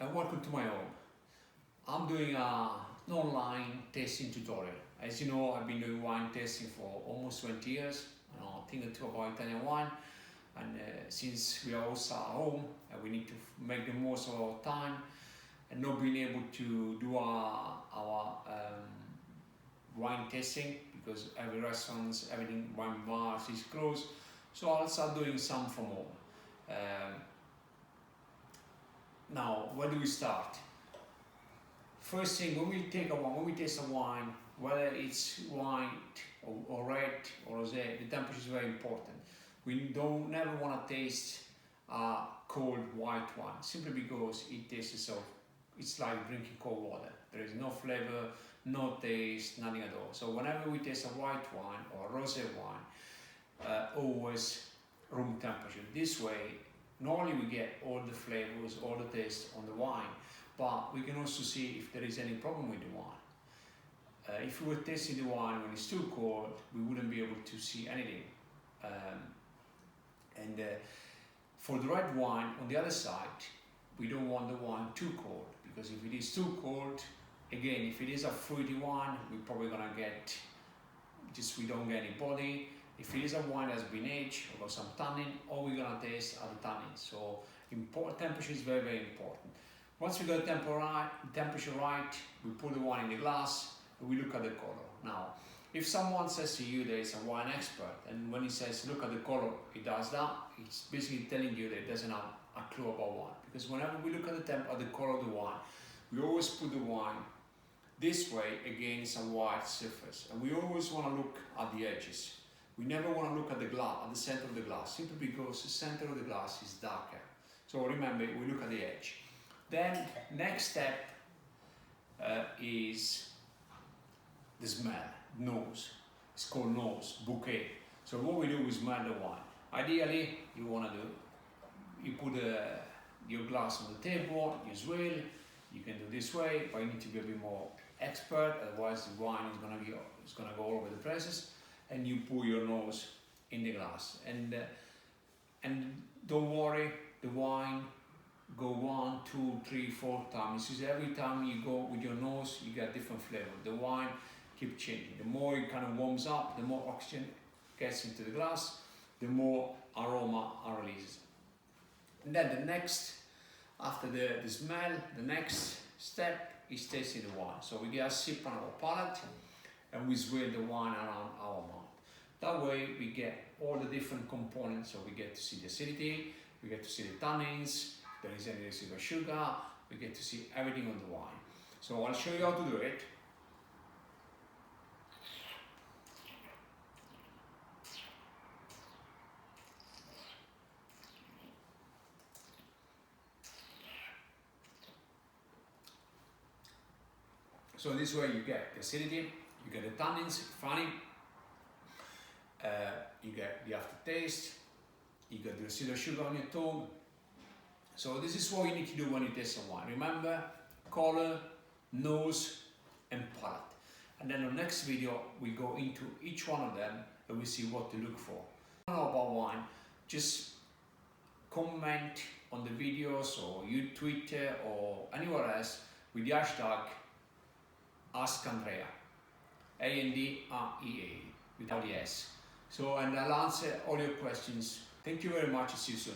and welcome to my home. I'm doing an online tasting tutorial. As you know, I've been doing wine tasting for almost 20 years. I think I talk about Italian wine, and since we are also at home and we need to make the most of our time and not being able to do our wine tasting because every restaurants, everything, wine bars is closed. So I'll start doing some from home. Now, where do we start? First thing, when we taste a wine, whether it's white or red or rosé, the temperature is very important. We don't never want to taste cold white wine simply because it tastes so. It's like drinking cold water. There is no flavor, no taste, nothing at all. So whenever we taste a white wine or a rosé wine, always room temperature. This way, not only we get all the flavors, all the taste on the wine, but we can also see if there is any problem with the wine. If we were tasting the wine when it's too cold, we wouldn't be able to see anything. For the red wine, on the other side, we don't want the wine too cold, because if it is too cold, again, if it is a fruity wine, we're probably gonna get we don't get any body. If it is a wine that's been aged or got some tannin, all we're gonna taste are the tannins. So temperature is very, very important. Once we got the temperature right, we put the wine in the glass and we look at the color. Now, if someone says to you that he's a wine expert, and when he says look at the color, he does that, he's basically telling you that he doesn't have a clue about wine. Because whenever we look at the color of the wine, we always put the wine this way against a white surface, and we always want to look at the edges. We never want to look at the glass, at the center of the glass, simply because the center of the glass is darker. So remember, we look at the edge. Then next step is the smell, nose. It's called nose, bouquet. So what we do is smell the wine. Ideally, you put your glass on the table, you swirl. You can do this way, but you need to be a bit more expert, otherwise the wine is gonna go all over the places. And you put your nose in the glass, and don't worry, the wine go 1, 2, 3, 4 times. Because every time you go with your nose, you get different flavor. The wine keep changing. The more it kind of warms up, the more oxygen gets into the glass, the more aroma are released. And then the next, after the smell, the next step is tasting the wine. So we get a sip on our palate and we swirl the wine around our mouth. That way we get all the different components. So we get to see the acidity, we get to see the tannins, if there is any residual sugar, we get to see everything on the wine. So I'll show you how to do it. So this way you get the acidity, you get the tannins, funny, you get the aftertaste, you get the residual sugar on your tongue. So this is what you need to do when you taste a wine. Remember, color, nose, and palate. And then in the next video, we go into each one of them and we see what to look for. If you don't know about wine, just comment on the videos or you Twitter or anywhere else with the hashtag AskAndrea, ANDREA, without the S. So, and I'll answer all your questions. Thank you very much. See you soon.